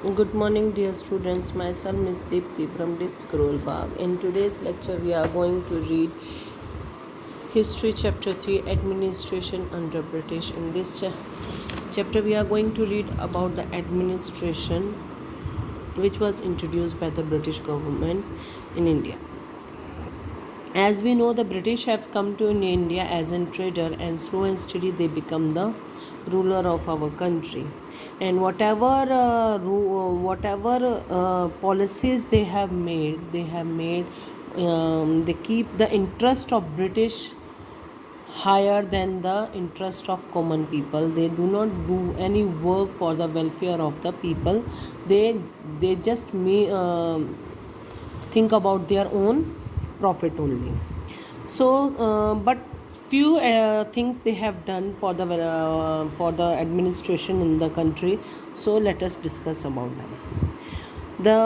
Good morning, dear students. Myself Miss Deepthi from Deep Scroll Park. In today's lecture, we are going to read History Chapter 3 Administration under British. In this chapter, we are going to read about the administration which was introduced by the British government in India. As we know, the British have come to India as a trader, and slow and steady they become the ruler of our country. And whatever policies they keep the interest of British higher than the interest of common people. They do not do any work for the welfare of the people. They just think about their own profit only. But few things they have done for the administration in the country. So let us discuss about them.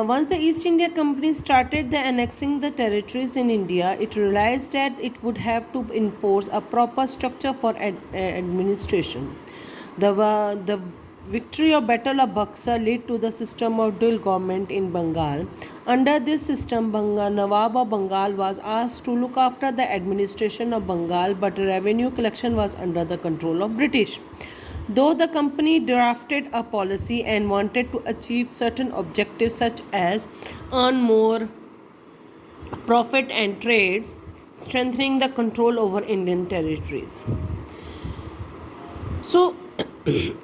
Once the East India Company started the annexing the territories in India, it realized that it would have to enforce a proper structure for administration. The victory of Battle of Buxar led to the system of dual government in Bengal. Under this system, Nawab of Bengal was asked to look after the administration of Bengal, but revenue collection was under the control of British. Though the company drafted a policy and wanted to achieve certain objectives such as earn more profit and trades, strengthening the control over Indian territories. So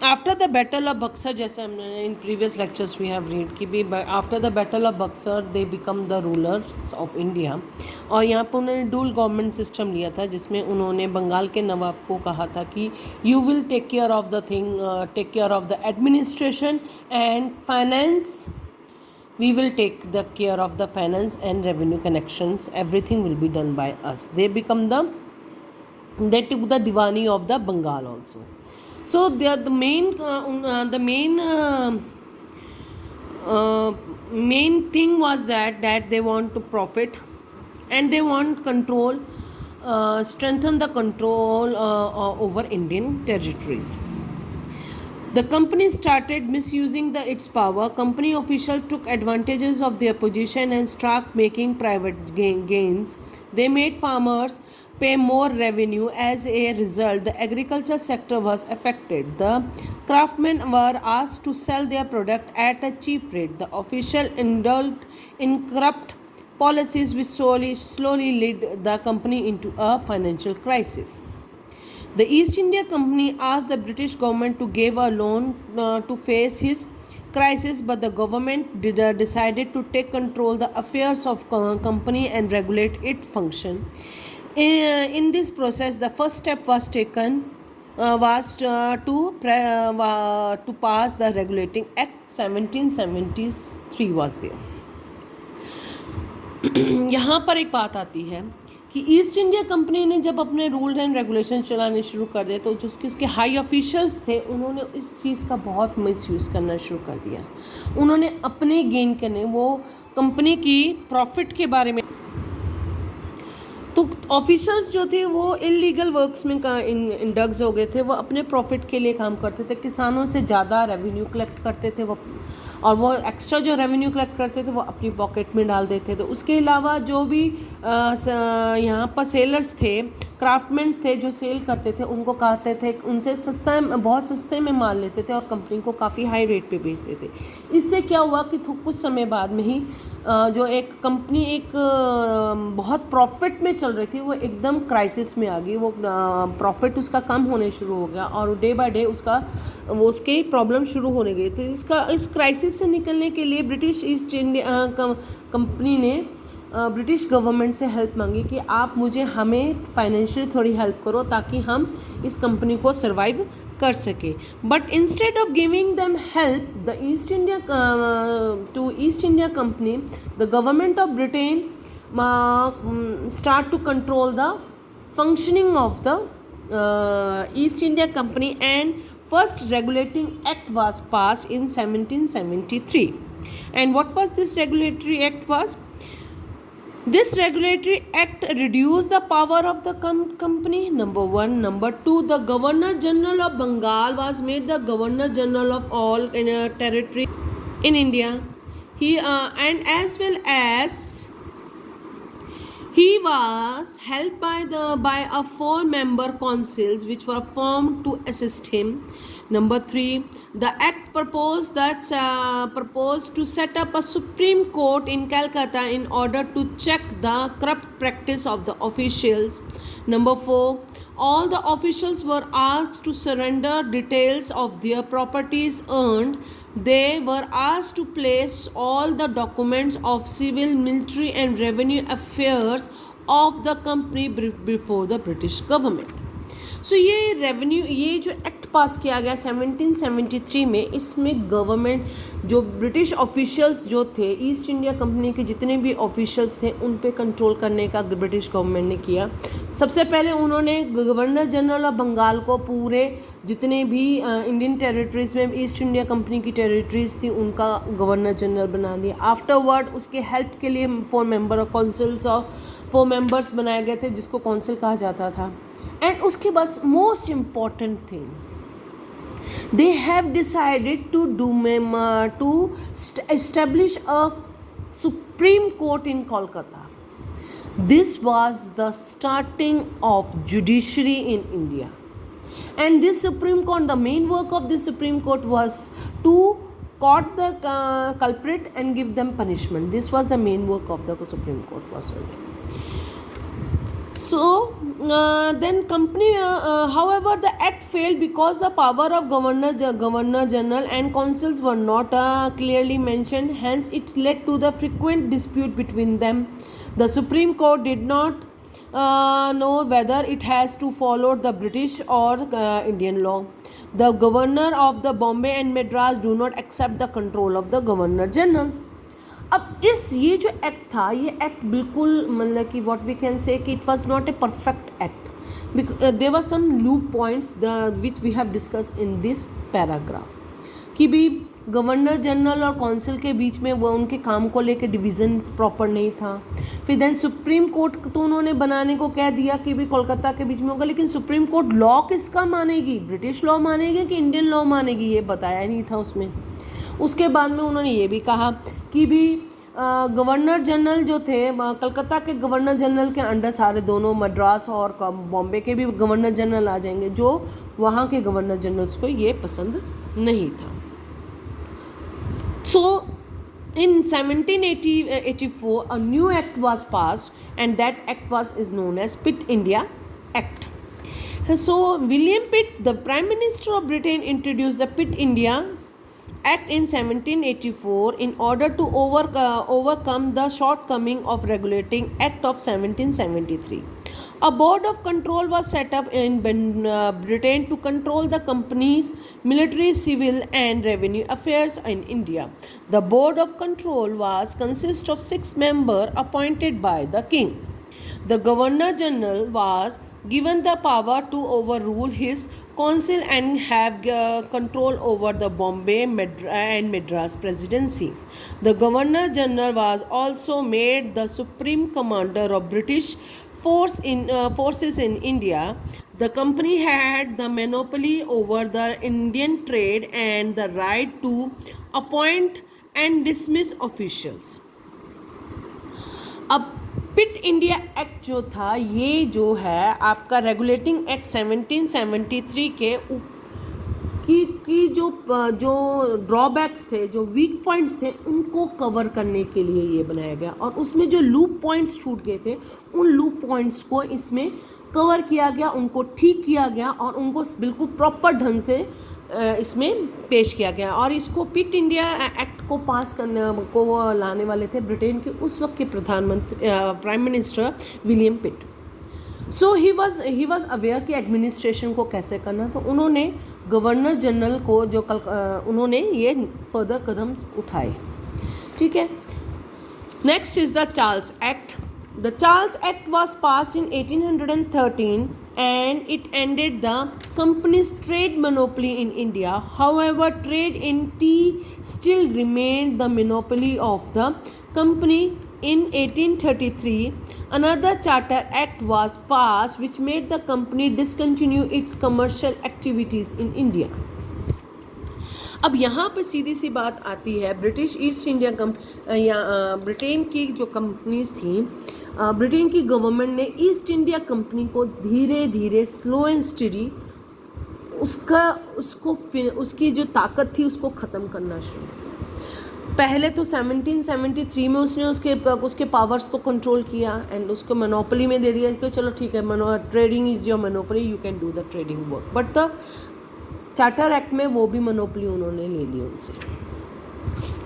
after the battle of Buxar, जैसे हमने in previous lectures we have read कि भी after the battle of Buxar they become the rulers of India. और यहाँ पर उन्होंने डूल government system लिया था जिसमें उन्होंने बंगाल के नवाब को कहा था कि you will take care of the thing, take care of the administration and finance. We will take the care of the finance and revenue connections. Everything will be done by us. They took the Diwani of the Bengal also. So the main thing was that they want to profit and they want control, strengthen the control over Indian territories. The company started misusing its power. Company officials took advantages of their position and started making private gains. They made farmers pay more revenue. As a result, the agriculture sector was affected. The craftsmen were asked to sell their product at a cheap rate. The official indulged in corrupt policies which slowly led the company into a financial crisis. The East India Company asked the British government to give a loan to face his crisis, but the government decided to take control the affairs of company and regulate its function. In this process, the first step was taken to pass the Regulating Act 1773 was there. यहाँ पर एक बात आती है कि east India company ने जब अपने रूल एंड रेगुलेशन चलाने शुरू कर दिए तो जो उसके हाई ऑफिशियल्स थे उन्होंने इस चीज़ का बहुत मिसयूज़ करना शुरू कर दिया. उन्होंने अपने गेन करने, वो कंपनी की प्रॉफिट के बारे में, तो ऑफिशियल्स जो थे वो इलीगल वर्क्स में इंडल्ज हो गए थे. वो अपने प्रॉफिट के लिए काम करते थे, किसानों से ज़्यादा रेवेन्यू कलेक्ट करते थे वो, और वो एक्स्ट्रा जो रेवेन्यू कलेक्ट करते थे वो अपनी पॉकेट में डाल देते थे. उसके अलावा जो भी यहाँ पर सेलर्स थे, क्राफ्टमैन्स थे जो सेल करते थे, उनको कहते थे उनसे बहुत सस्ते में माल लेते थे और कंपनी को काफ़ी हाई रेट पे बेचते थे. इससे क्या हुआ कि कुछ समय बाद में ही जो एक कंपनी बहुत प्रॉफिट में चल रही थी वो एकदम क्राइसिस में आ गई. वो प्रॉफिट उसका कम होने शुरू हो गया और डे बाय डे उसके प्रॉब्लम शुरू होने गई. तो इस क्राइसिस से निकलने के लिए ब्रिटिश ईस्ट इंडिया कंपनी ने ब्रिटिश गवर्नमेंट से हेल्प मांगी कि आप हमें फाइनेंशियली थोड़ी हेल्प करो ताकि हम इस कंपनी को सर्वाइव कर सके. But instead of giving them help the east India company, the government of Britain start to control the functioning of the East India Company, and first regulating act was passed in 1773. And what was this regulatory act was? This regulatory act reduced the power of the company, number one. Number two, the Governor General of Bengal was made the Governor General of all territory. in India. And as well as he was helped by a four-member councils which were formed to assist him. Number three, the act proposed to set up a Supreme Court in Calcutta in order to check the corrupt practice of the officials. Number four, all the officials were asked to surrender details of their properties earned. They were asked to place all the documents of civil, military and revenue affairs of the company before the British government. सो ये जो act पास किया गया 1773 में, इसमें government जो British officials जो थे, east India company के जितने भी ऑफिशियल्स थे उन पे कंट्रोल करने का ब्रिटिश गवर्नमेंट ने किया. सबसे पहले उन्होंने गवर्नर जनरल ऑफ बंगाल को पूरे जितने भी इंडियन टेरिटरीज में ईस्ट इंडिया कंपनी की टेरिटरीज थी उनका गवर्नर जनरल बना दिया. आफ्टरवर्ड उसके हेल्प के लिए 4 मेंबर्स बनाए गए थे जिसको काउंसिल कहा जाता था. एंड उसके बाद most important thing, they have decided to establish a Supreme Court in Kolkata. This was the starting of judiciary in India. And this Supreme Court, the main work of this Supreme Court was to caught the culprit and give them punishment. This was the main work of the Supreme Court was. So then company, however, the act failed because the power of governor general and councils were not clearly mentioned. Hence, it led to the frequent dispute between them. The Supreme Court did not know whether it has to follow the British or Indian law. The governor of the Bombay and Madras do not accept the control of the governor general. अब ये जो act था, ये act बिल्कुल मतलब कि what we can say कि it was not a perfect act. There were some loop points which we have discuss in this paragraph कि भी गवर्नर जनरल और काउंसिल के बीच में वो उनके काम को लेके डिवीज़न प्रॉपर नहीं था. फिर देन सुप्रीम कोर्ट तो उन्होंने बनाने को कह दिया कि भी कोलकाता के बीच में होगा, लेकिन सुप्रीम कोर्ट लॉ किसका मानेगी, ब्रिटिश लॉ मानेगी कि इंडियन लॉ मानेगी, ये बताया नहीं था उसमें. उसके बाद में उन्होंने ये भी कहा कि भी गवर्नर जनरल जो थे कलकत्ता के गवर्नर जनरल के अंडर सारे दोनों मद्रास और बॉम्बे के भी गवर्नर जनरल आ जाएंगे, जो वहाँ के गवर्नर जनरल्स को ये पसंद नहीं था. So in 1784 a new act was passed and that act is known as Pitt India Act. So William Pitt, the Prime Minister of Britain, introduced the Pitt India Act in 1784 in order to overcome the shortcoming of regulating Act of 1773. A board of control was set up in Britain to control the company's military, civil and revenue affairs in India. The board of control consists of 6 members appointed by the king. The governor general was given the power to overrule his council and have control over the Bombay and Madras presidencies. The governor general was also made the supreme commander of British forces in India. The company had the monopoly over the Indian trade and the right to appoint and dismiss officials. अब पिट India act जो था, ये जो है आपका regulating act 1773 के की जो ड्रॉबैक्स थे, जो वीक पॉइंट्स थे, उनको कवर करने के लिए ये बनाया गया. और उसमें जो लूप पॉइंट्स छूट गए थे उन लूप पॉइंट्स को इसमें कवर किया गया, उनको ठीक किया गया और उनको बिल्कुल प्रॉपर ढंग से इसमें पेश किया गया. और इसको पिट इंडिया एक्ट को पास करने को लाने वाले थे ब्रिटेन के उस वक्त के प्रधानमंत्री prime minister William pit. So he was aware कि एडमिनिस्ट्रेशन को कैसे करना, तो उन्होंने गवर्नर जनरल को उन्होंने ये फर्दर कदम उठाए. ठीक है. Next is the Charles act. The Charles Act was passed in 1813 and it ended the company's trade monopoly in India. However, trade in tea still remained the monopoly of the company. In 1833, another Charter Act was passed which made the company discontinue its commercial activities in India. अब यहाँ पर सीधी सी बात आती है, British east India Britain की जो companies थी, Britain की गवर्नमेंट ने ईस्ट इंडिया कंपनी को धीरे धीरे स्लो एंड स्टडी उसकी जो ताकत थी उसको ख़त्म करना शुरू किया। पहले तो 1773 में उसने उसके पावर्स को कंट्रोल किया एंड उसको मोनोपोली में दे दिया कि चलो ठीक है, trading is your monopoly, you can do the trading work. But the charter act में वो भी मोनोपोली उन्होंने ले ली उनसे।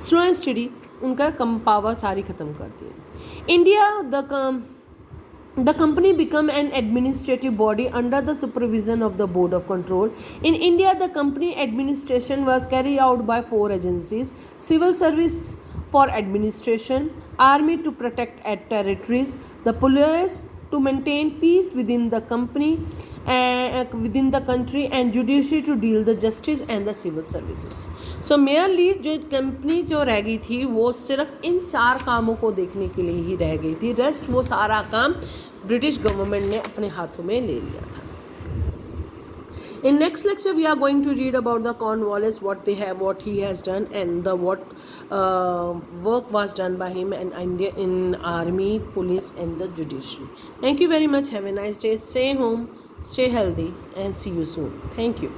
स्लो एंड स्टडी उनका कम पावर सारी ख़त्म कर दी। India The company became an administrative body under the supervision of the Board of Control. In India, the company administration was carried out by 4 agencies: Civil Service for administration, Army to protect territories, the police to maintain peace within the country, and judiciary to deal the justice and the civil services. So merely जो company जो रह गई थी वो सिर्फ इन 4 कामों को देखने के लिए ही रह गई थी, रेस्ट वो सारा काम ब्रिटिश गवर्नमेंट ने अपने हाथों में ले लिया था। In next lecture we are going to read about the Cornwallis, what he has done, and what work was done by him in army, police and the judiciary. Thank you very much. Have a nice day. Stay home, stay healthy and see you soon. Thank you.